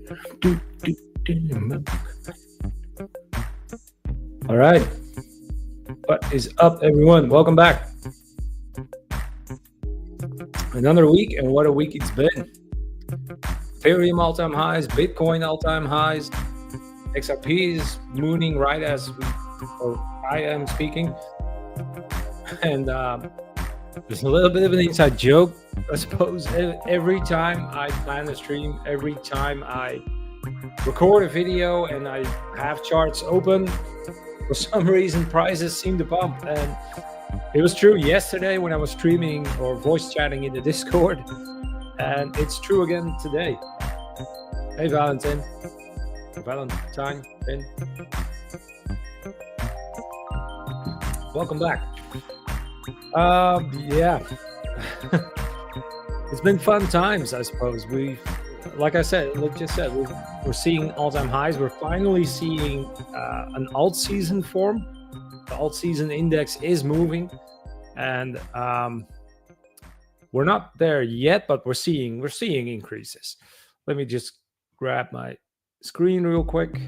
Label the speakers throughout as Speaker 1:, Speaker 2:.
Speaker 1: All right. What is up, everyone? Welcome back. Another week, and what a week it's been. Ethereum all-time highs, Bitcoin all-time highs, XRP is mooning right as I am speaking. And there's a little bit of an inside joke, I suppose. Every time I plan a stream, every time I record a video and I have charts open, for some reason prices seem to pump. And it was true yesterday when I was streaming or voice chatting in the Discord, and it's true again today. Hey Valentine, Ben. Welcome back. Yeah. It's been fun times, I suppose. Like I said, we're seeing all-time highs. We're finally seeing an alt-season form. The alt-season index is moving, and we're not there yet, but we're seeing increases. Let me just grab my screen real quick.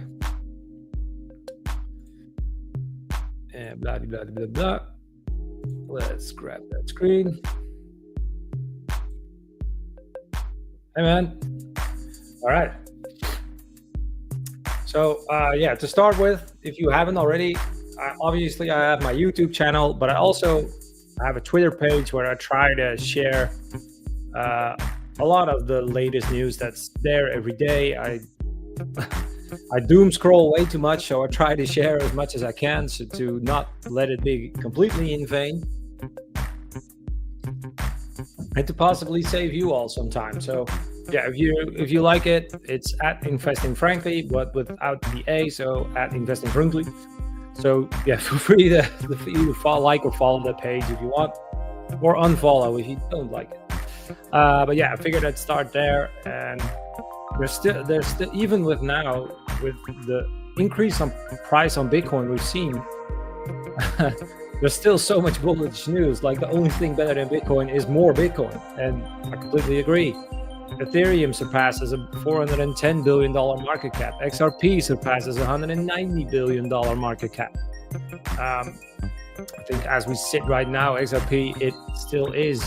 Speaker 1: And blah blah blah blah. Let's grab that screen. Hey man. All right. So yeah, to start with, if you haven't already, obviously I have my YouTube channel, but I also have a Twitter page where I try to share a lot of the latest news that's there every day. I doom scroll way too much, so I try to share as much as I can, so to not let it be completely in vain, and to possibly save you all some time. So yeah, if you like it, it's at Investing Frankly, but without the A, so at Investing Frankly. So yeah, feel free to like or follow the page if you want, or unfollow if you don't like it. But yeah, I figured I'd start there. And there's still even with the increase on price on Bitcoin we've seen, there's still so much bullish news. Like, the only thing better than Bitcoin is more Bitcoin, and I completely agree. Ethereum surpasses a $410 billion market cap. XRP surpasses a $190 billion market cap. I think as we sit right now, XRP, it still is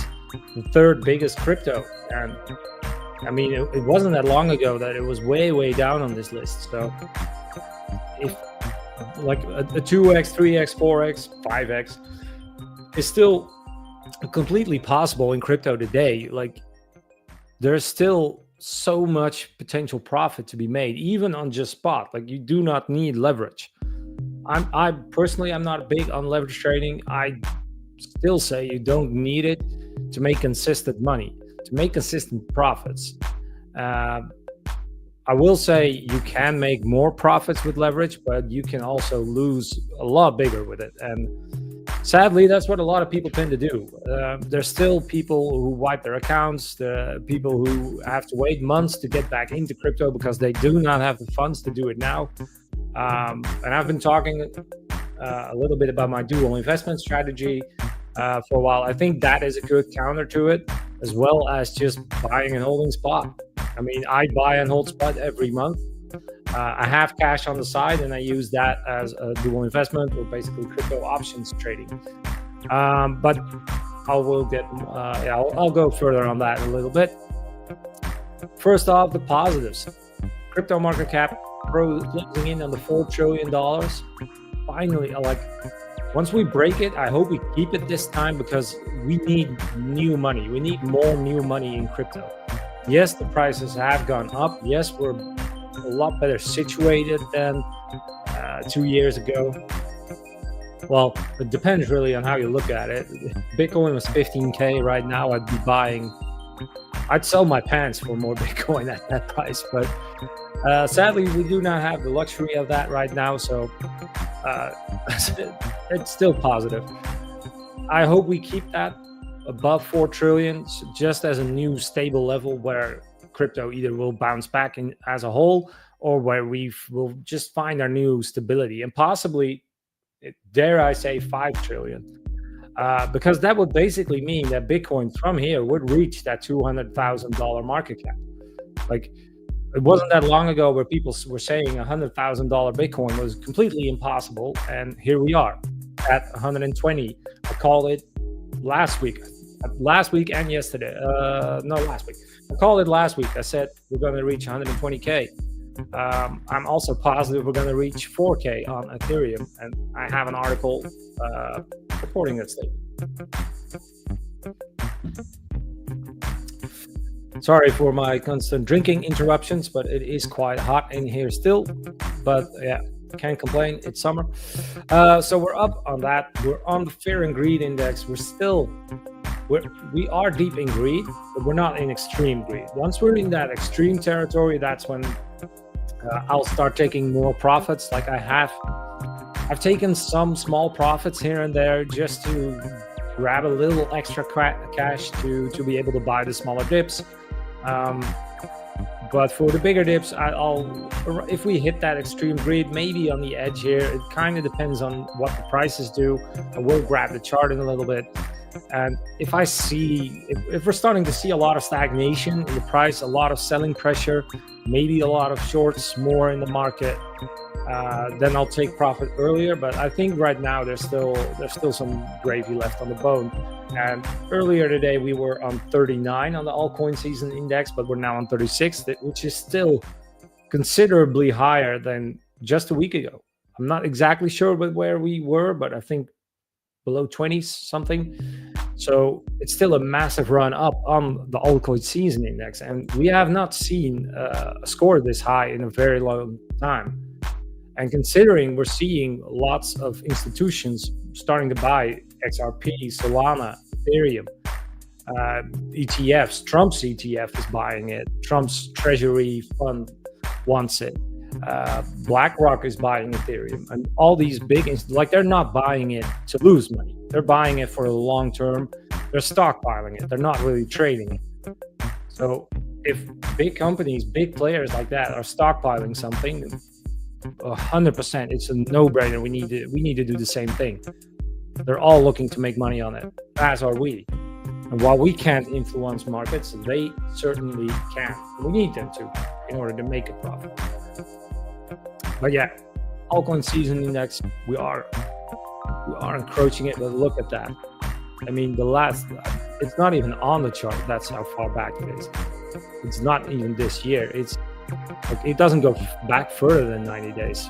Speaker 1: the third biggest crypto. And I mean, it wasn't that long ago that it was way down on this list. So if like a 2x, 3x, 4x, 5x is still completely possible in crypto today, like, there's still so much potential profit to be made, even on just spot. Like, you do not need leverage. I personally, I'm not big on leverage trading. I still say you don't need it to make consistent money, to make consistent profits. I will say you can make more profits with leverage, but you can also lose a lot bigger with it. And sadly, that's what a lot of people tend to do. There's still people who wipe their accounts, the people who have to wait months to get back into crypto because they do not have the funds to do it now. And I've been talking a little bit about my dual investment strategy for a while. I think that is a good counter to it, as well as just buying and holding spot. I mean, I buy and hold spot every month. I have cash on the side, and I use that as a dual investment, or basically crypto options trading. But I'll go further on that in a little bit. First off, the positives. Crypto market cap closing in on the $4 trillion. Finally, once we break it, I hope we keep it this time, because we need new money. We need more new money in crypto. Yes, the prices have gone up. Yes, we're a lot better situated than 2 years ago. Well, it depends really on how you look at it. Bitcoin was 15K right now. I'd sell my pants for more Bitcoin at that price. But sadly, we do not have the luxury of that right now. So it's still positive. I hope we keep that above 4 trillion, just as a new stable level where crypto either will bounce back in as a whole, or where will just find our new stability, and possibly, dare I say, 5 trillion. Because that would basically mean that Bitcoin from here would reach that $200,000 market cap. Like, It wasn't that long ago where people were saying $100,000 Bitcoin was completely impossible, and here we are at 120. I called it last week and yesterday. No, last week. I called it last week. I said we're going to reach 120K. I'm also positive we're going to reach 4K on Ethereum, and I have an article supporting that statement. Sorry for my constant drinking interruptions, but it is quite hot in here still. But yeah, can't complain. It's summer. So we're up on that. We're on the fear and greed index. We are deep in greed, but we're not in extreme greed. Once we're in that extreme territory, that's when I'll start taking more profits. Like I've taken some small profits here and there just to grab a little extra cash to be able to buy the smaller dips. But for the bigger dips, if we hit that extreme greed, maybe on the edge here, it kind of depends on what the prices do. I will grab the chart in a little bit. And if we're starting to see a lot of stagnation in the price, a lot of selling pressure, maybe a lot of shorts more in the market, then I'll take profit earlier. But I think right now there's still some gravy left on the bone. And earlier today we were on 39 on the ALTSeasons index, but we're now on 36, which is still considerably higher than just a week ago. I'm not exactly sure where we were, but I think below 20s something. So it's still a massive run up on the ALTSeasons index, and we have not seen a score this high in a very long time. And considering we're seeing lots of institutions starting to buy XRP, Solana, Ethereum, ETFs, Trump's ETF is buying it, Trump's treasury fund wants it, BlackRock is buying Ethereum, and all these big, they're not buying it to lose money. They're buying it for the long term. They're stockpiling it. They're not really trading it. So if big companies, big players like that are stockpiling something, 100%, it's a no-brainer. We need to do the same thing. They're all looking to make money on it, as are we. And while we can't influence markets, they certainly can. We need them to in order to make a profit. But yeah, ALTSeasons index, we are encroaching it, but look at that. I mean, it's not even on the chart. That's how far back it is. It's not even this year. It doesn't go back further than 90 days.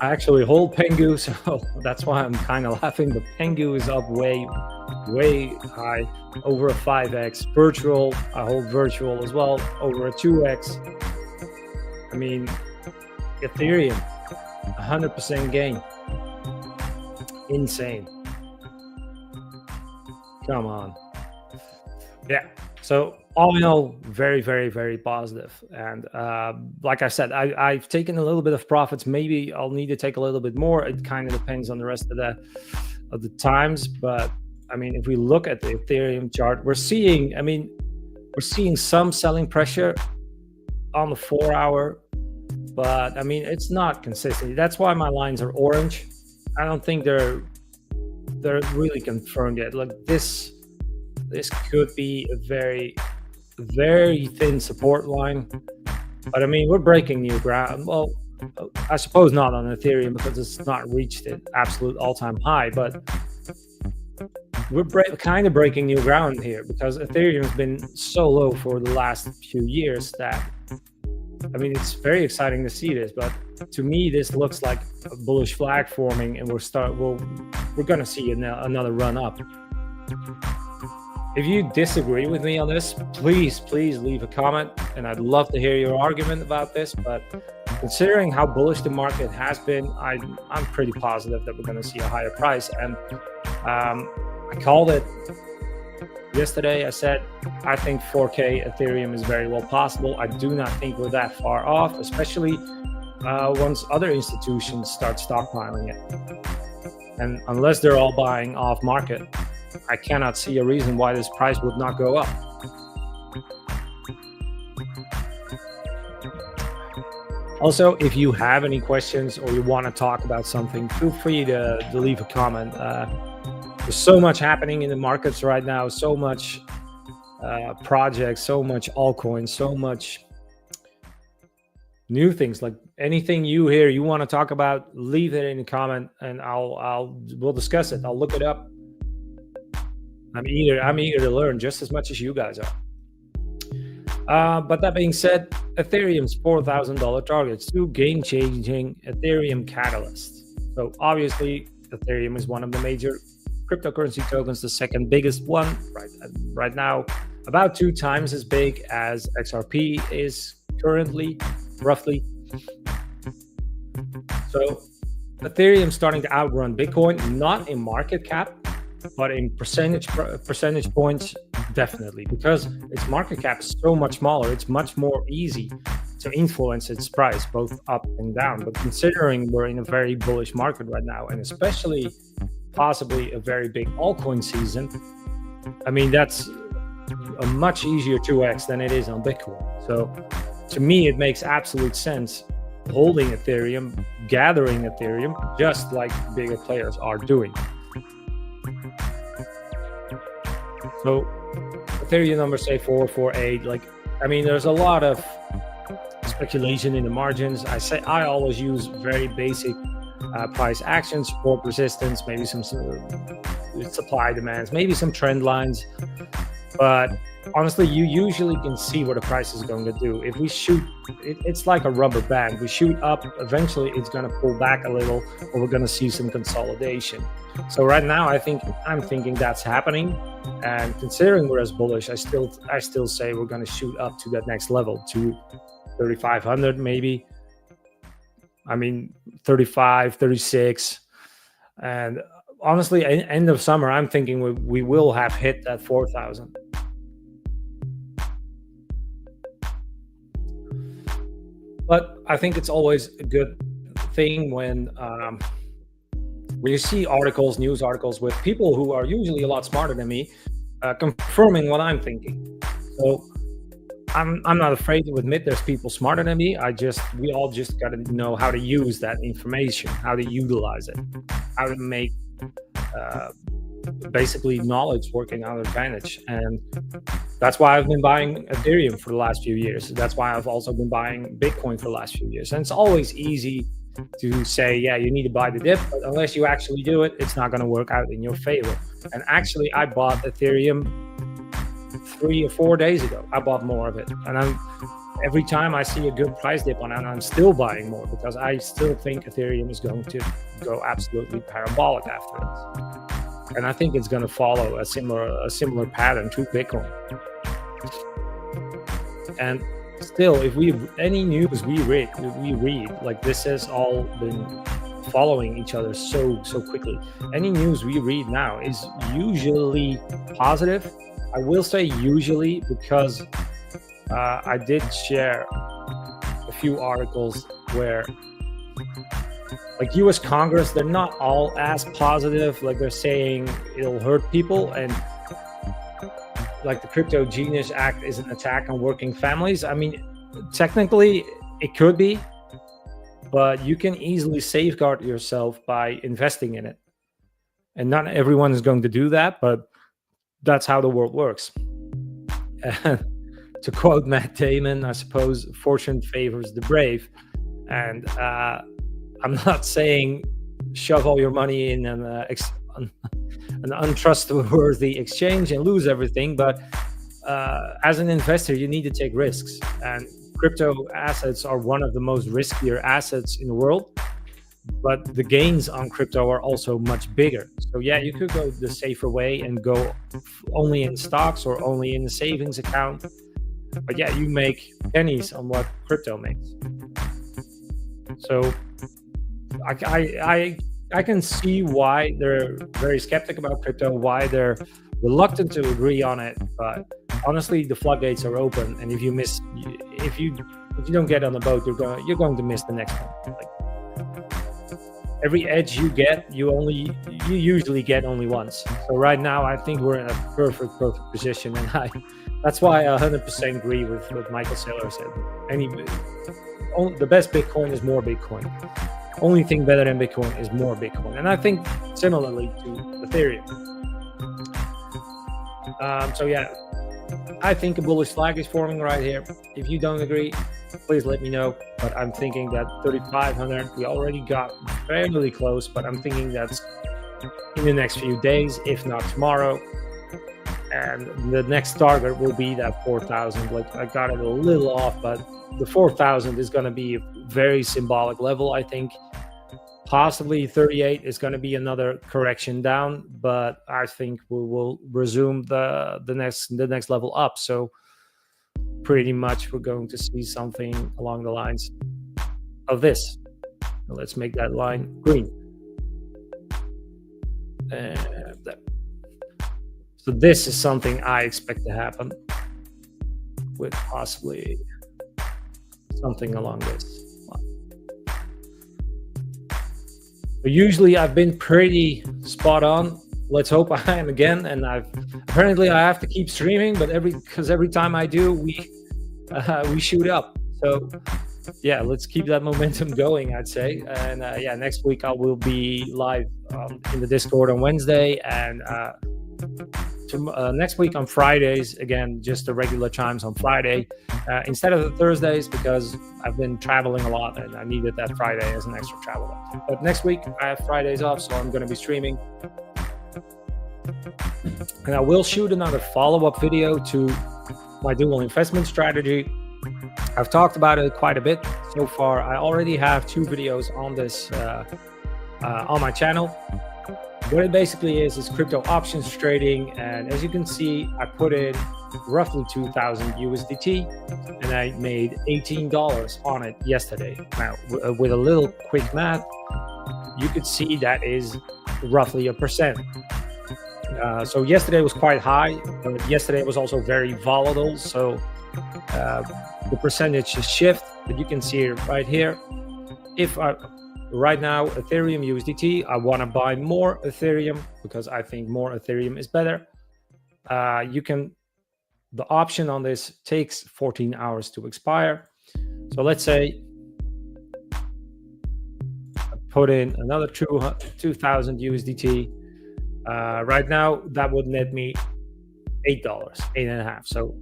Speaker 1: I actually hold Pengu, so that's why I'm kind of laughing. The Pengu is up way high, over a 5x. Virtual, I hold virtual as well, over a 2x. I mean, Ethereum, 100% gain. Insane. Come on. Yeah. So all in all, very, very, very positive. And like I said, I've taken a little bit of profits. Maybe I'll need to take a little bit more. It kind of depends on the rest of the times. But I mean, if we look at the Ethereum chart, we're seeing some selling pressure on the 4-hour, but I mean, it's not consistent. That's why my lines are orange. I don't think they're really confirmed yet. Like this could be a very, very thin support line, but I mean, we're breaking new ground. Well, I suppose not on Ethereum because it's not reached an absolute all-time high, but we're kind of breaking new ground here because Ethereum has been so low for the last few years that, I mean, it's very exciting to see this, but to me, this looks like a bullish flag forming, and we're going to see another run up. If you disagree with me on this, please leave a comment, and I'd love to hear your argument about this. But considering how bullish the market has been, I'm pretty positive that we're going to see a higher price. And I called it yesterday. I said I think 4K Ethereum is very well possible. I do not think we're that far off, especially once other institutions start stockpiling it. And unless they're all buying off market, I cannot see a reason why this price would not go up. Also, if you have any questions or you want to talk about something, feel free to leave a comment. There's so much happening in the markets right now, so much projects, so much altcoins, so much new things. Like anything you hear you want to talk about, leave it in the comment and we'll discuss it. I'll look it up. I'm eager to learn just as much as you guys are. But that being said, Ethereum's $4,000 target's two game-changing Ethereum catalysts. So obviously, Ethereum is one of the major cryptocurrency tokens, the second biggest one right now, about 2 times as big as XRP is currently, roughly. So Ethereum starting to outrun Bitcoin, not in market cap, but in percentage points, definitely, because its market cap is so much smaller. It's much more easy to influence its price, both up and down. But considering we're in a very bullish market right now, and especially possibly a very big altcoin season, I mean, that's a much easier 2x than it is on Bitcoin. So to me, it makes absolute sense holding Ethereum, gathering Ethereum, just like bigger players are doing. So Ethereum numbers say 448. Like, I mean, there's a lot of speculation in the margins. I always use very basic price action, support, resistance, maybe some supply demands, maybe some trend lines. But honestly, you usually can see what the price is going to do. If we shoot, it's like a rubber band. We shoot up, eventually it's going to pull back a little, or we're going to see some consolidation. So right now, I'm thinking that's happening. And considering we're as bullish, I still say we're going to shoot up to that next level, to 3,500 maybe. I mean, 35, 36. And honestly, end of summer, I'm thinking we will have hit that 4,000. But I think it's always a good thing when you see articles, news articles with people who are usually a lot smarter than me, confirming what I'm thinking. So I'm not afraid to admit there's people smarter than me. We all just got to know how to use that information, how to utilize it, how to make basically knowledge work in our advantage. And that's why I've been buying Ethereum for the last few years. That's why I've also been buying Bitcoin for the last few years. And it's always easy to say, yeah, you need to buy the dip, but unless you actually do it, it's not going to work out in your favor. And actually, I bought Ethereum 3 or 4 days ago. I bought more of it. And every time I see a good price dip on it, I'm still buying more, because I still think Ethereum is going to go absolutely parabolic after this. And I think it's going to follow a similar pattern to Bitcoin. And still, if any news we read, like this has all been following each other so quickly. Any news we read now is usually positive. I will say usually, because I did share a few articles where, like, US Congress, they're not all as positive. Like, they're saying it'll hurt people, and like the Crypto Genius Act is an attack on working families. I mean, technically it could be, but you can easily safeguard yourself by investing in it. And not everyone is going to do that, but that's how the world works. And to quote Matt Damon, I suppose fortune favors the brave. And I'm not saying shove all your money in an untrustworthy exchange and lose everything, but as an investor, you need to take risks. And crypto assets are one of the most riskier assets in the world, but the gains on crypto are also much bigger. So yeah, you could go the safer way and go only in stocks or only in the savings account. But yeah, you make pennies on what crypto makes. So I can see why they're very skeptic about crypto, why they're reluctant to agree on it. But honestly, the floodgates are open, and if you don't get on the boat, you're going to miss the next one. Like, every edge you get, you usually get only once. So right now, I think we're in a perfect position, and that's why I 100% agree with what Michael Saylor said. The best Bitcoin is more Bitcoin. only thing better than Bitcoin is more Bitcoin. And I think similarly to Ethereum. So yeah, I think a bullish flag is forming right here. If you don't agree, please let me know. But I'm thinking that 3,500, we already got fairly close, but I'm thinking that's in the next few days, if not tomorrow. And the next target will be that 4,000. Like, I got it a little off, but the 4,000 is going to be a very symbolic level, I think. Possibly 38 is going to be another correction down, but I think we will resume the next level up. So pretty much we're going to see something along the lines of this. Let's make that line green. And there. So this is something I expect to happen, with possibly something along this line. But usually I've been pretty spot on. Let's hope I am again. And apparently I have to keep streaming, but every time I do, we shoot up. So yeah, let's keep that momentum going, I'd say. And yeah, next week I will be live in the Discord on Wednesday, and next week on Fridays, again, just the regular times on Friday instead of the Thursdays, because I've been traveling a lot and I needed that Friday as an extra travel day. But next week I have Fridays off, so I'm going to be streaming. And I will shoot another follow-up video to my dual investment strategy. I've talked about it quite a bit so far. I already have 2 videos on this on my channel. What it basically is crypto options trading, and as you can see, I put in roughly 2,000 USDT, and I made $18 on it yesterday. Now, with a little quick math, you could see that is roughly 1%. So yesterday was quite high, but yesterday was also very volatile. So the percentages shift, but you can see it right here. Right now, Ethereum USDT, I want to buy more Ethereum because I think more Ethereum is better. The option on this takes 14 hours to expire. So let's say I put in another 2,000 USDT. Right now, that would net me $8, $8.50. So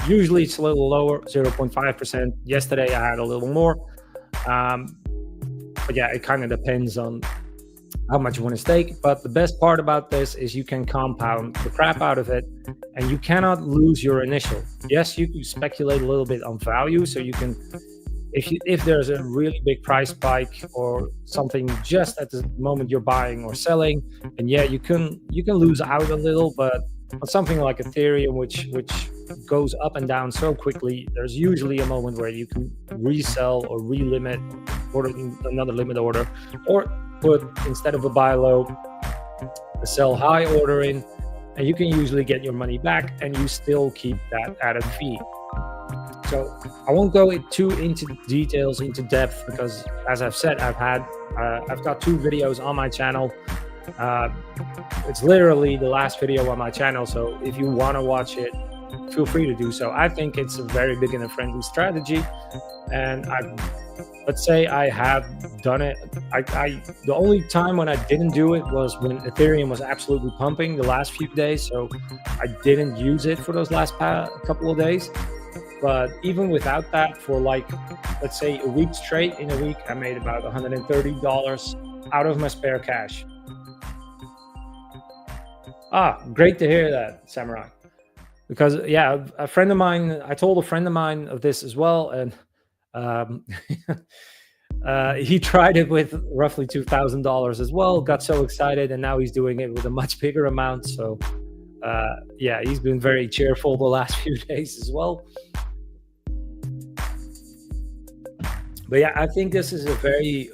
Speaker 1: usually it's a little lower, 0.5%. Yesterday, I had a little more. But yeah, it kind of depends on how much you want to stake. But the best part about this is you can compound the crap out of it, and you cannot lose your initial. Yes, you can speculate a little bit on value, so you can, if there's a really big price spike or something just at the moment you're buying or selling, and yeah, you can lose out a little. But on something like Ethereum, which goes up and down so quickly, there's usually a moment where you can resell or relimit, or another limit order, or put, instead of a buy low, a sell high order in, and you can usually get your money back and you still keep that added fee. So I won't go too into details, into depth, because as I've said, I've got 2 videos on my channel. It's literally the last video on my channel, so if you want to watch it, feel free to do so. I think it's a very beginner-friendly strategy, and let's say I have done it. The only time when I didn't do it was when Ethereum was absolutely pumping the last few days, so I didn't use it for those last couple of days. But even without that, for like, let's say a week straight, in a week, I made about $130 out of my spare cash. Great to hear that, Samurai. Because yeah, a friend of mine, I told a friend of mine of this as well, and he tried it with roughly $2,000 as well, got so excited, and now he's doing it with a much bigger amount. So yeah, he's been very cheerful the last few days as well. But yeah, I think this is a very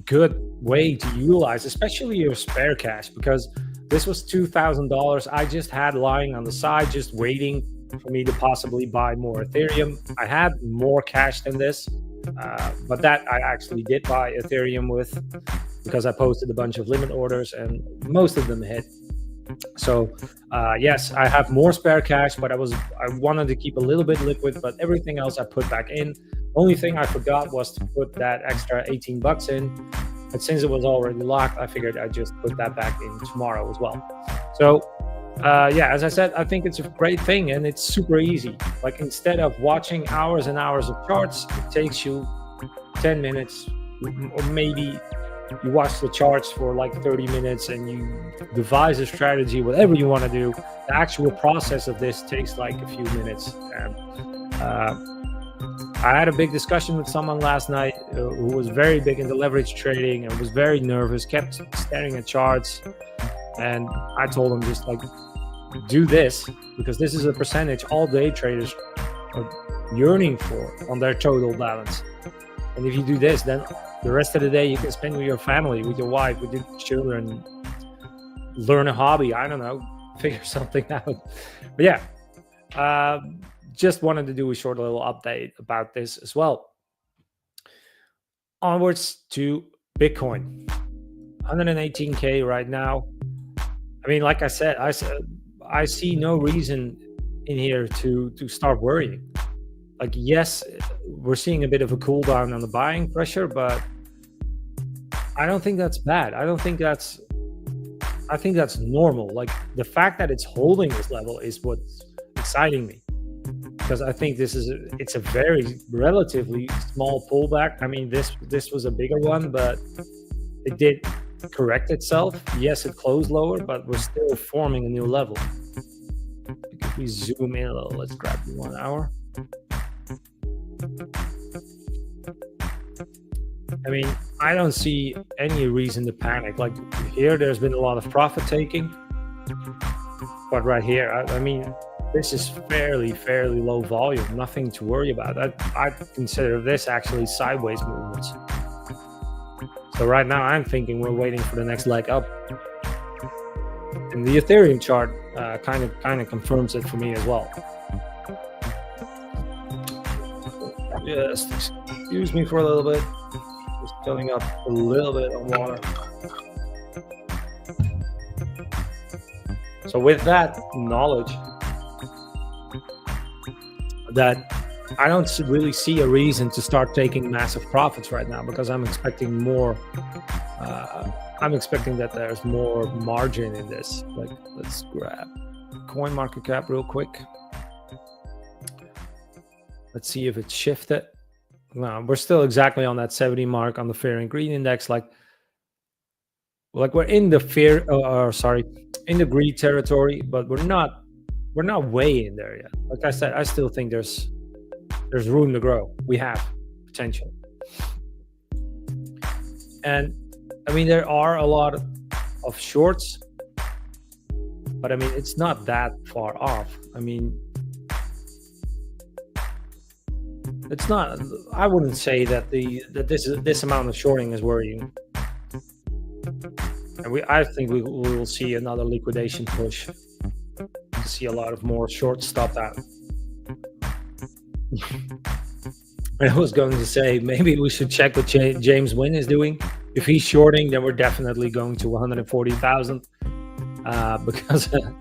Speaker 1: good way to utilize, especially your spare cash, because this was $2,000 I just had lying on the side, just waiting for me to possibly buy more Ethereum. I had more cash than this, but that I actually did buy Ethereum with, because I posted a bunch of limit orders and most of them hit. So yes, I have more spare cash, but I wanted to keep a little bit liquid, but everything else I put back in. Only thing I forgot was to put that extra 18 bucks in. But since it was already locked, I figured I'd just put that back in tomorrow as well. So, yeah, as I said, I think it's a great thing and it's super easy. Like instead of watching hours and hours of charts, it takes you 10 minutes, or maybe you watch the charts for like 30 minutes and you devise a strategy, whatever you want to do. The actual process of this takes like a few minutes. And I had a big discussion with someone last night who was very big into leverage trading and was very nervous, kept staring at charts. And I told him, just like, do this, because this is a percentage all day traders are yearning for on their total balance. And if you do this, then the rest of the day you can spend with your family, with your wife, with your children, learn a hobby, I don't know, figure something out. But yeah, just wanted to do a short little update about this as well. Onwards to Bitcoin. 118K right now. I mean, like I said, I see no reason in here to start worrying. Like, yes, we're seeing a bit of a cool down on the buying pressure, but I don't think that's bad. I think that's normal. Like, the fact that it's holding this level is what's exciting me, because I think it's a very relatively small pullback. I mean, this was a bigger one, but it did correct itself. Yes, it closed lower, but we're still forming a new level. If we zoom in a little, let's grab the 1 hour. I mean, I don't see any reason to panic. Like here, there's been a lot of profit taking, but right here, I mean, this is fairly low volume, nothing to worry about. I consider this actually sideways movements. So right now I'm thinking we're waiting for the next leg up. And the Ethereum chart kind of confirms it for me as well. Just excuse me for a little bit. Just filling up a little bit of water. So with that knowledge, that I don't really see a reason to start taking massive profits right now, because I'm expecting more. I'm expecting that there's more margin in this. Like, let's grab coin market cap real quick. Let's see if it shifted. No, we're still exactly on that 70 mark on the fear and greed index. Like we're in the fear, in the greed territory, but we're not way in there yet. Like I said, I still think there's room to grow. We have potential. And I mean, there are a lot of shorts, but I mean, it's not that far off. I mean, it's not. I wouldn't say that this amount of shorting is worrying. And I think we will see another liquidation push. To see a lot of more shorts stop out. I was going to say maybe we should check what James Wynn is doing. If he's shorting, then we're definitely going to 140,000 because the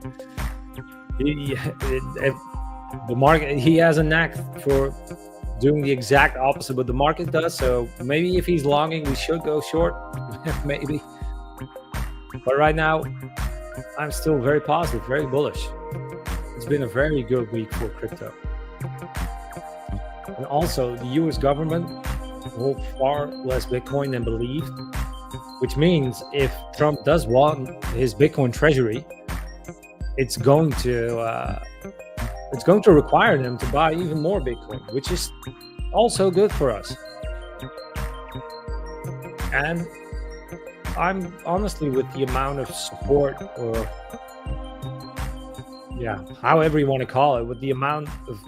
Speaker 1: market, he has a knack for doing the exact opposite what the market does. So maybe if he's longing, we should go short, maybe. But right now, I'm still very positive, very bullish. It's been a very good week for crypto. And also, the US government hold far less Bitcoin than believed, which means if Trump does want his Bitcoin treasury, it's going to require them to buy even more Bitcoin, which is also good for us. And I'm honestly, with the amount of support, or however you want to call it, with the amount of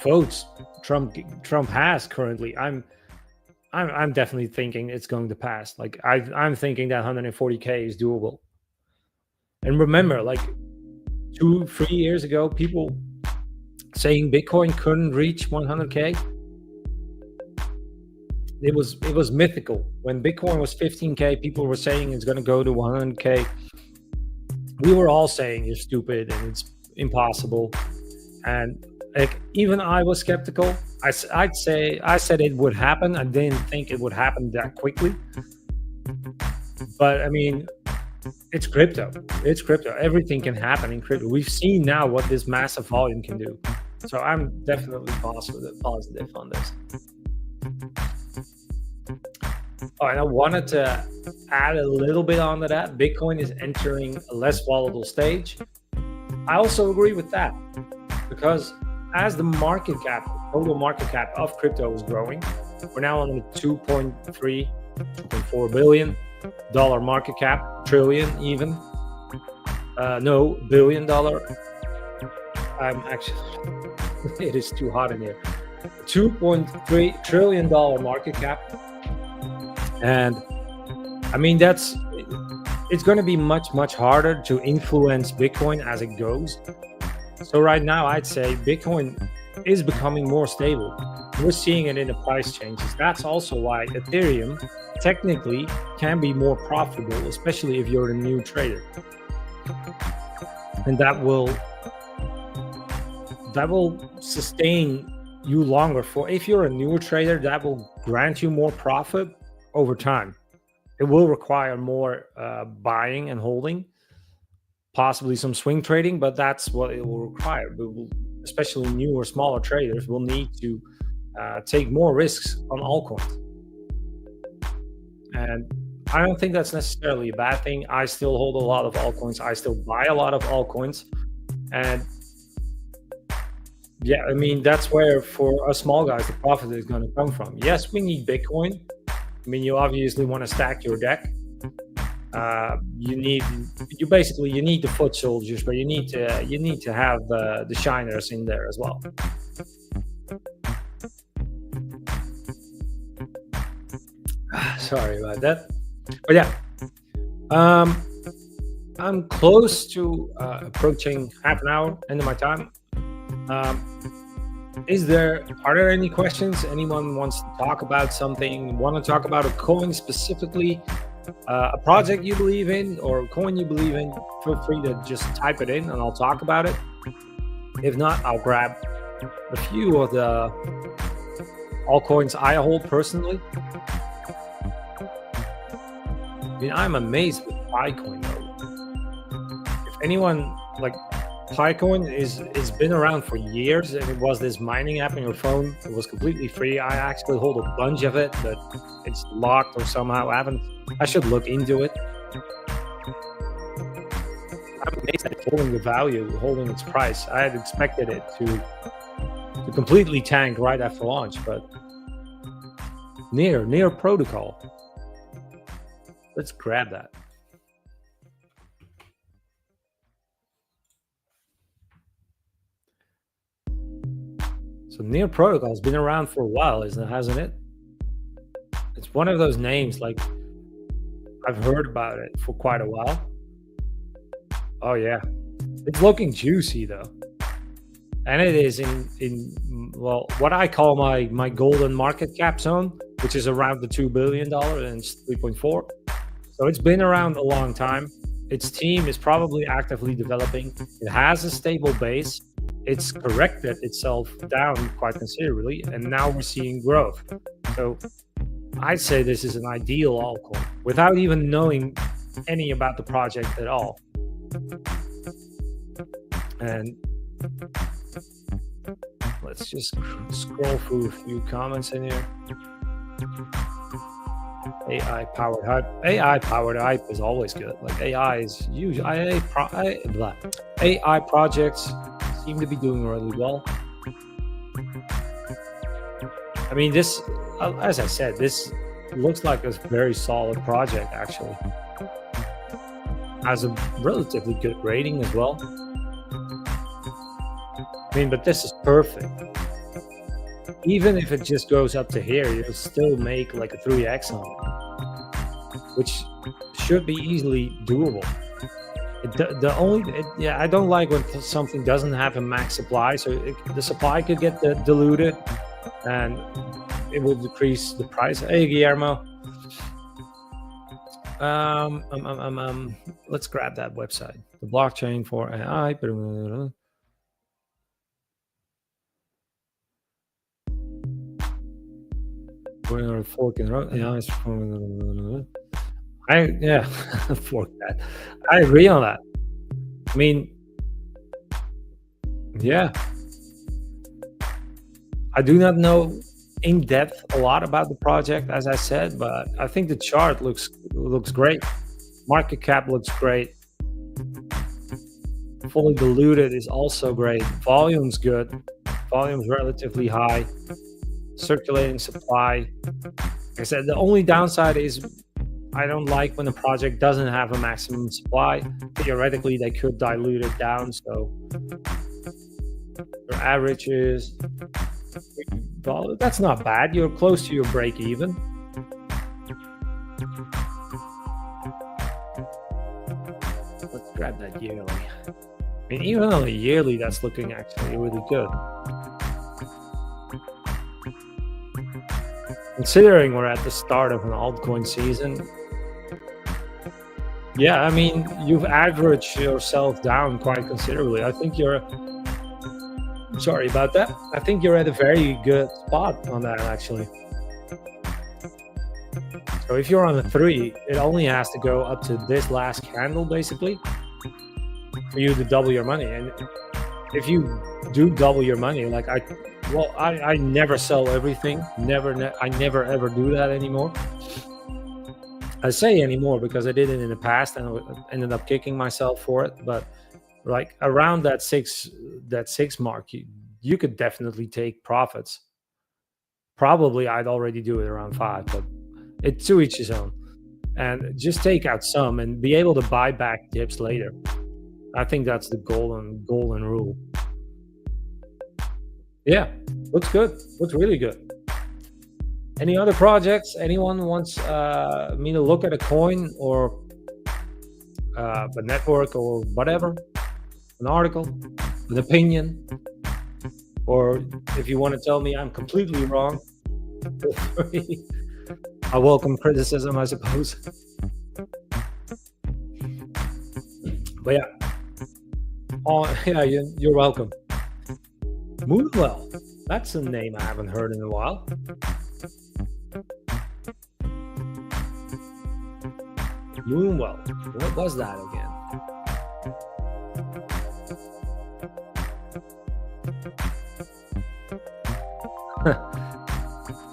Speaker 1: votes Trump has currently, I'm definitely thinking it's going to pass. Like I'm thinking that 140K is doable. And remember, like 2-3 years ago, people saying Bitcoin couldn't reach 100K. It was mythical. When Bitcoin was 15K, people were saying it's going to go to 100K. We were all saying you're stupid and it's impossible. And like even I was skeptical. I said it would happen. I didn't think it would happen that quickly. But I mean, it's crypto. It's crypto. Everything can happen in crypto. We've seen now what this massive volume can do. So I'm definitely positive on this. Oh, and I wanted to add a little bit onto that. Bitcoin is entering a less volatile stage. I also agree with that because as the market cap, total market cap of crypto is growing, we're now on the 2.4 billion dollar market cap, trillion even. No, $billion. I'm actually, it is too hot in here. $2.3 trillion market cap. And I mean, it's going to be much, much harder to influence Bitcoin as it goes. So right now, I'd say Bitcoin is becoming more stable. We're seeing it in the price changes. That's also why Ethereum technically can be more profitable, especially if you're a new trader. And that will sustain you longer. For if you're a newer trader, that will grant you more profit over time. It will require more buying and holding, possibly some swing trading, but that's what it will require. Especially newer, smaller traders will need to take more risks on altcoins. And I don't think that's necessarily a bad thing. I still hold a lot of altcoins. I still buy a lot of altcoins. And yeah, I mean, that's where for us small guys, the profit is going to come from. Yes, we need Bitcoin. I mean, you obviously want to stack your deck. You need the foot soldiers, but you need to have the shiners in there as well. Sorry about that. But yeah, I'm close to approaching half an hour, end of my time. Are there any questions? Anyone wants to talk about something? Want to talk about a coin specifically, a project you believe in, or a coin you believe in? Feel free to just type it in, and I'll talk about it. If not, I'll grab a few of the altcoins I hold personally. I mean, I'm amazed with Bitcoin though. If anyone like. Bitcoin is been around for years, and it was this mining app on your phone. It was completely free. I actually hold a bunch of it, but it's locked or somehow I should look into it. I'm amazed at holding the value, holding its price. I had expected it to completely tank right after launch, but near protocol. Let's grab that. So Near Protocol has been around for a while, hasn't it? It's one of those names, like, I've heard about it for quite a while. Oh yeah, it's looking juicy though, and it is in what I call my golden market cap zone, which is around the $2 billion, and it's 3.4. So it's been around a long time. Its team is probably actively developing. It has a stable base. It's corrected itself down quite considerably, and now we're seeing growth. So I'd say this is an ideal altcoin without even knowing any about the project at all. And let's just scroll through a few comments in here. AI powered hype is always good. Like AI is usually AI projects seem to be doing really well. I mean, this, as I said, this looks like a very solid project actually. Has a relatively good rating as well. I mean, but this is perfect. Even if it just goes up to here, you'll still make like a 3x on it, which should be easily doable. I don't like when something doesn't have a max supply, so the supply could get diluted, and it will decrease the price. Hey, Guillermo. Let's grab that website. The blockchain for AI. We're forking road. Yeah, yeah, fork that. I agree on that. I mean, yeah, I do not know in depth a lot about the project, as I said, but I think the chart looks great. Market cap looks great. Fully diluted is also great. Volume's good. Volume's relatively high. Circulating supply. Like I said, the only downside is I don't like when a project doesn't have a maximum supply. Theoretically, they could dilute it down. So your average is $3. That's not bad. You're close to your break even. Let's grab that yearly. I mean, even on a yearly, that's looking actually really good. Considering we're at the start of an altcoin season, yeah, I mean, you've averaged yourself down quite considerably. I think you're, sorry about that. I think you're at a very good spot on that, actually. So if you're on a 3, it only has to go up to this last candle, basically, for you to double your money. And if you do double your money, like I never sell everything. I never ever do that anymore. I say anymore because I did it in the past and I ended up kicking myself for it. But like around that six mark, you could definitely take profits. Probably I'd already do it around 5, but it's to each his own. And just take out some and be able to buy back dips later. I think that's the golden rule. Yeah, looks good. Looks really good. Any other projects? Anyone wants me to look at a coin or a network or whatever? An article, an opinion, or if you want to tell me I'm completely wrong, feel free. I welcome criticism, I suppose. But yeah. Oh, yeah, you're welcome. Moonwell. That's a name I haven't heard in a while. Moonwell. What was that again?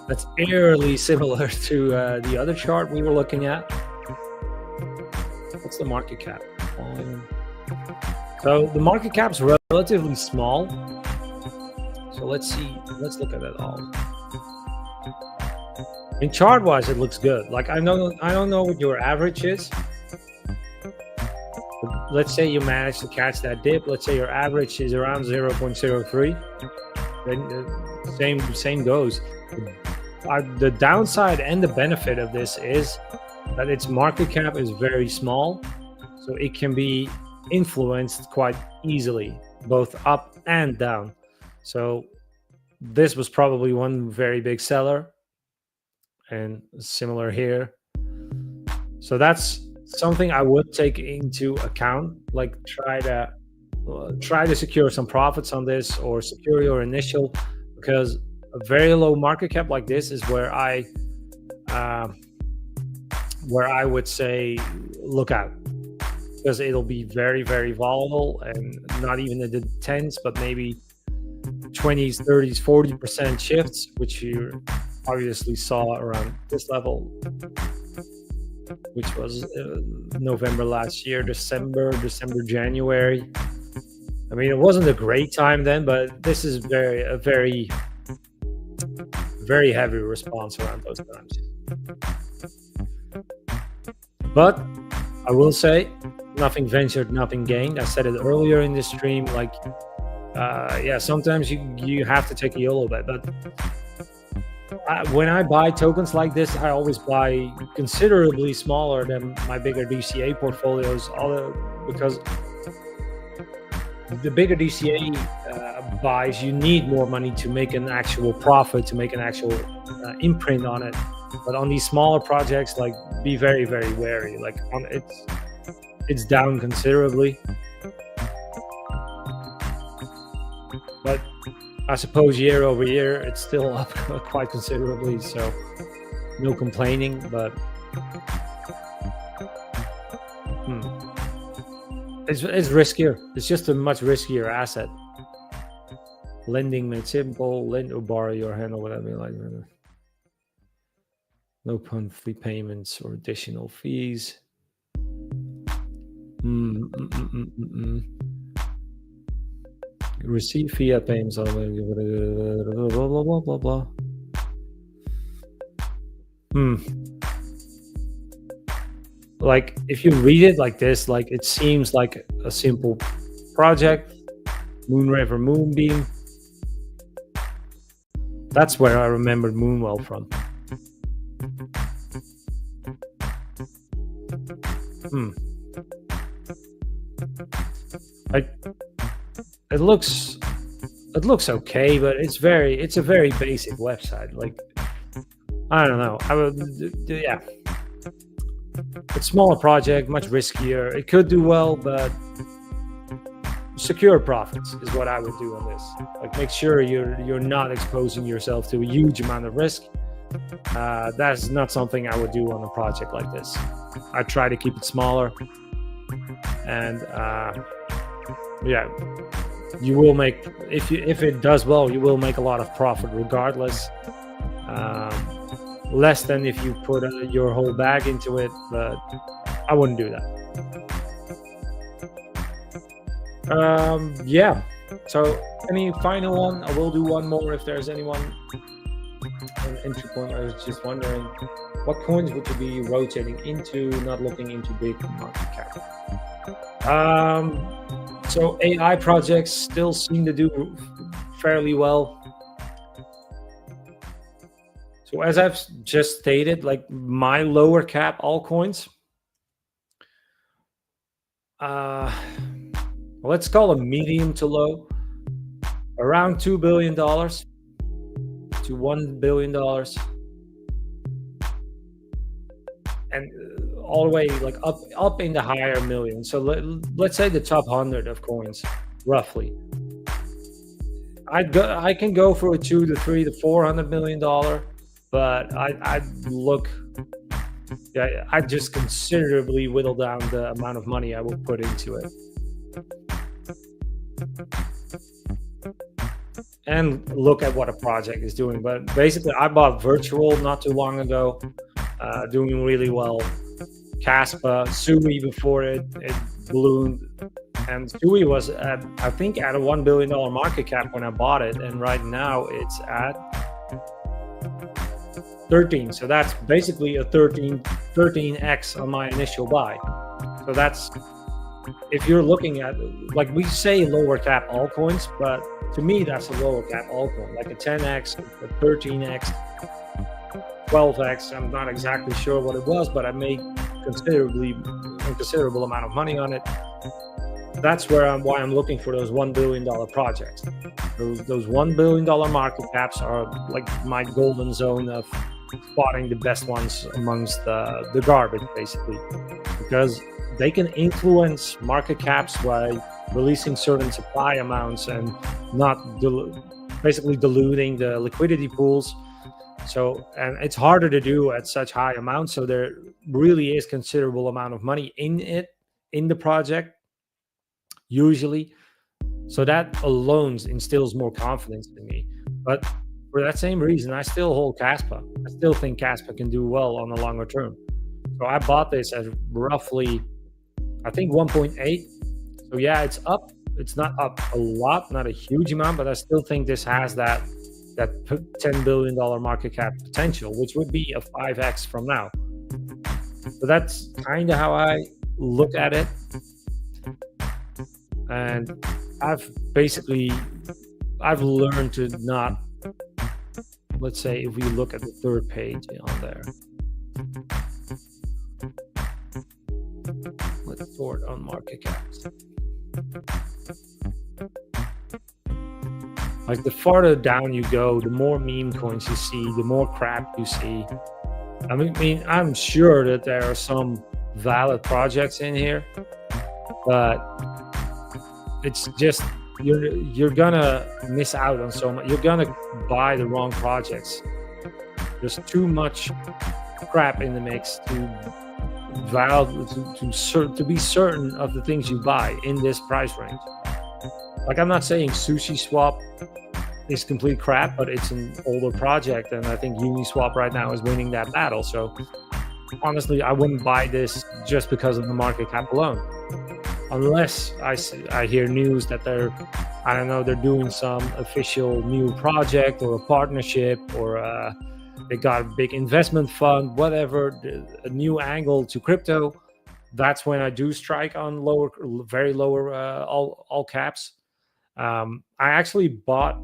Speaker 1: That's eerily similar to the other chart we were looking at. What's the market cap? So the market cap's relatively small. So let's see. Let's look at it all. In chart-wise, it looks good. Like I don't know what your average is. But let's say you manage to catch that dip. Let's say your average is around 0.03. Then same goes. The downside and the benefit of this is that its market cap is very small, so it can be influenced quite easily, both up and down. So this was probably one very big seller, and similar here. So that's something I would take into account, like try to secure some profits on this or secure your initial, because a very low market cap like this is where I would say look out, because it'll be very, very volatile, and not even in the 10s, but maybe 20s, 30s, 40% shifts, which you obviously saw around this level, which was November last year, December, January. I mean, it wasn't a great time then, but this is a very heavy response around those times. But I will say, nothing ventured, nothing gained. I said it earlier in the stream, like, yeah, sometimes you have to take a YOLO bet. But when I buy tokens like this, I always buy considerably smaller than my bigger DCA portfolios, because the bigger DCA buys, you need more money to make an actual profit, to make an actual imprint on it. But on these smaller projects, like, be very, very wary. Like, it's down considerably. But I suppose year over year it's still up quite considerably, so no complaining. But it's riskier. It's just a much riskier asset. Lending made simple. Lend or borrow your hand or whatever you like. No monthly payments or additional fees. Receive fiat payments. Blah, blah, blah, blah, blah. Like, if you read it like this, like, it seems like a simple project. Moonraver Moonbeam. That's where I remembered Moonwell from. Like, it looks okay, but it's a very basic website. Like, I don't know. I would, yeah. It's smaller project, much riskier. It could do well, but secure profits is what I would do on this. Like, make sure you're not exposing yourself to a huge amount of risk. That's not something I would do on a project like this. I try to keep it smaller, and yeah, you will make, if it does well, you will make a lot of profit regardless. Less than if you put your whole bag into it, but I wouldn't do that. Yeah. So, any final one? I will do one more if there's anyone. An entry point. I was just wondering, what coins would you be rotating into, not looking into big market cap? So AI projects still seem to do fairly well. So as I've just stated, like, my lower cap altcoins, let's call them medium to low, around $2 billion to $1 billion, and all the way like up in the higher millions. So let's say the top 100 of coins, roughly. I can go for a $2 to $3 to $400 million, but I'd just considerably whittle down the amount of money I will put into it. And look at what a project is doing. But basically, I bought Virtual not too long ago, doing really well. Caspa, Sui before it ballooned, and Sui was at, I think, at a $1 billion market cap when I bought it, and right now it's at 13. So that's basically a 13x on my initial buy. So that's, if you're looking at, like, we say lower cap altcoins, but to me that's a lower cap altcoin, like a 10x, a 13x, 12x. I'm not exactly sure what it was, but I made a considerable amount of money on it. That's why I'm looking for those $1 billion projects. Those $1 billion market caps are like my golden zone of spotting the best ones amongst the garbage, basically, because they can influence market caps by releasing certain supply amounts and not basically diluting the liquidity pools. So, and it's harder to do at such high amounts. So there really is considerable amount of money in the project, usually. So that alone instills more confidence in me. But for that same reason, I still hold Caspa. I still think Caspa can do well on the longer term. So I bought this at roughly, I think, 1.8. So yeah, it's up. It's not up a lot, not a huge amount, but I still think this has that $10 billion market cap potential, which would be a 5x from now. So that's kind of how I look at it. And I've learned to not, let's say, if we look at the third page on there, let's sort on market caps. Like, the farther down you go, the more meme coins you see, the more crap you see. I mean, I'm sure that there are some valid projects in here, but it's just you're gonna miss out on so much. You're gonna buy the wrong projects. There's too much crap in the mix to be certain of the things you buy in this price range. Like, I'm not saying Sushi Swap is complete crap, but it's an older project, and I think Uniswap right now is winning that battle. So honestly, I wouldn't buy this just because of the market cap alone, unless I hear news that they're doing some official new project or a partnership, or they got a big investment fund, whatever, a new angle to crypto. That's when I do strike on very lower all caps. I actually bought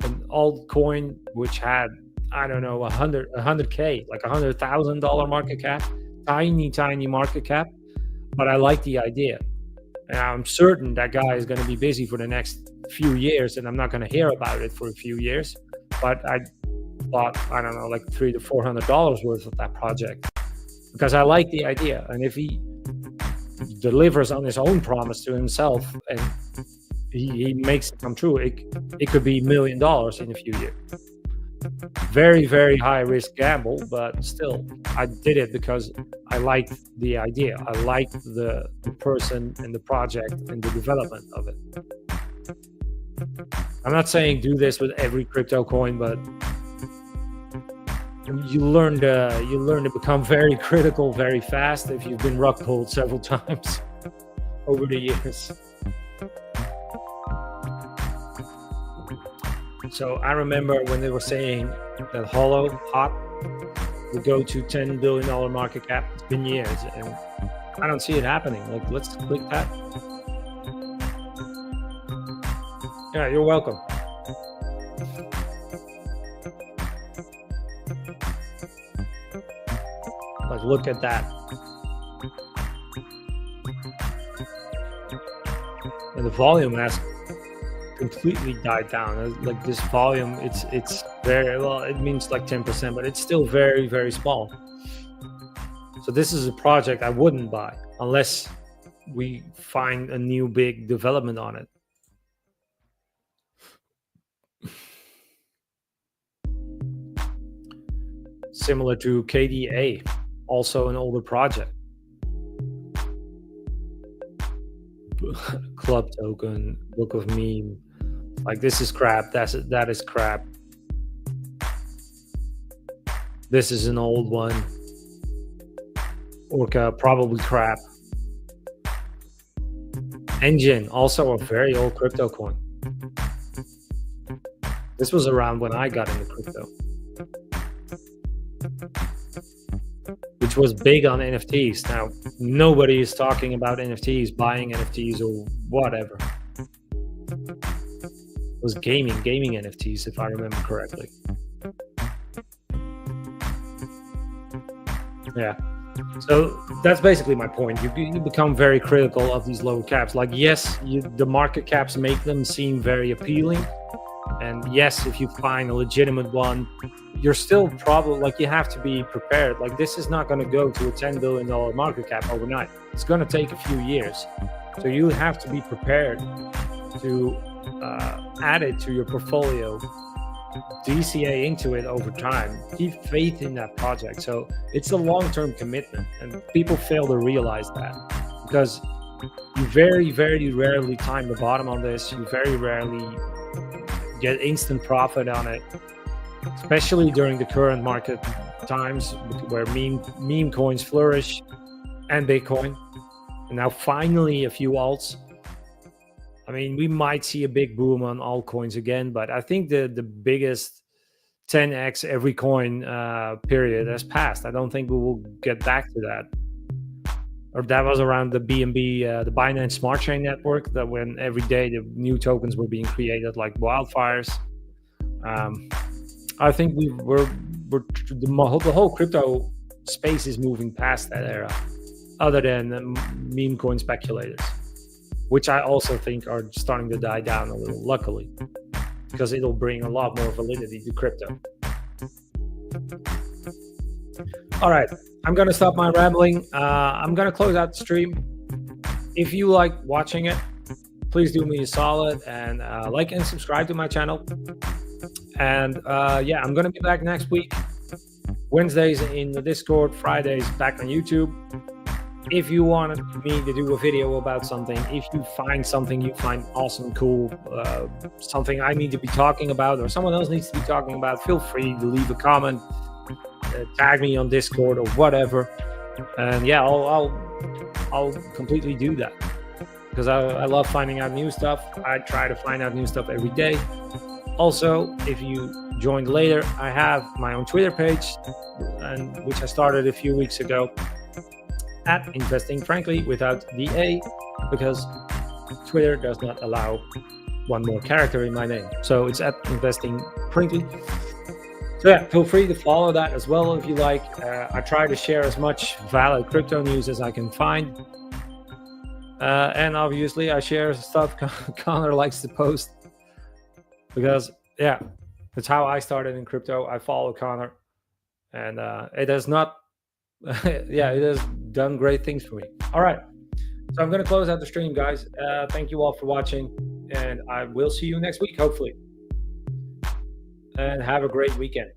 Speaker 1: an altcoin which had, I don't know, 100K, like $100,000 market cap, tiny market cap, but I like the idea. And I'm certain that guy is going to be busy for the next few years, and I'm not going to hear about it for a few years. But I bought, I don't know, like $300 to $400 worth of that project because I like the idea. And if he delivers on his own promise to himself and he makes it come true, it could be $1 million in a few years. Very high risk gamble, but still, I did it because I liked the idea. I liked the person and the project and the development of it. I'm not saying do this with every crypto coin, but you learn to become very critical very fast if you've been rug pulled several times over the years. So I remember when they were saying that HOT would go to $10 billion market cap. It's been years, and I don't see it happening. Like, let's click that. Yeah, you're welcome. Like, look at that. And the volume has completely died down. Like, this volume, it's very well, it means like 10%, but it's still very small. So this is a project I wouldn't buy unless we find a new big development on it. Similar to KDA, also an older project. Club token, book of meme. Like, this is crap. That is crap. This is an old one. Orca, probably crap. Engine, also a very old crypto coin. This was around when I got into crypto, which was big on NFTs. Now, nobody is talking about NFTs, buying NFTs or whatever. It was gaming NFTs, if I remember correctly. Yeah. So that's basically my point. You become very critical of these low caps. Like, yes, the market caps make them seem very appealing. And yes, if you find a legitimate one, you're still probably, like, you have to be prepared. Like, this is not going to go to a $10 billion market cap overnight. It's going to take a few years. So you have to be prepared to add it to your portfolio, DCA into it over time, keep faith in that project. So it's a long-term commitment, and people fail to realize that because you very rarely time the bottom on this. You very rarely get instant profit on it, especially during the current market times where meme coins flourish and Bitcoin, and now finally a few alts. I mean, we might see a big boom on altcoins again, but I think the biggest 10x every coin period has passed. I don't think we will get back to that. Or that was around the BNB, the Binance Smart Chain network, that when every day the new tokens were being created like wildfires. I think the whole crypto space is moving past that era, other than meme coin speculators, which I also think are starting to die down a little, luckily, because it'll bring a lot more validity to crypto. All right, I'm going to stop my rambling. I'm going to close out the stream. If you like watching it, please do me a solid and like and subscribe to my channel. And yeah, I'm gonna be back next week. Wednesdays in the Discord, Fridays back on YouTube. If you wanted me to do a video about something, if you find something you find awesome, cool, something I need to be talking about or someone else needs to be talking about, feel free to leave a comment, tag me on Discord or whatever. And yeah, I'll completely do that because I love finding out new stuff. I try to find out new stuff every day. Also, if you joined later, I have my own Twitter page, and which I started a few weeks ago, at Investing Frankly without the A, because Twitter does not allow one more character in my name. So it's at Investing Frankly. So yeah, feel free to follow that as well if you like. I try to share as much valid crypto news as I can find. And obviously I share stuff Connor likes to post, because yeah, that's how I started in crypto. I follow Connor, and it has not yeah, it has done great things for me. All right, so I'm going to close out the stream, guys. Thank you all for watching, and I will see you next week, hopefully. And have a great weekend.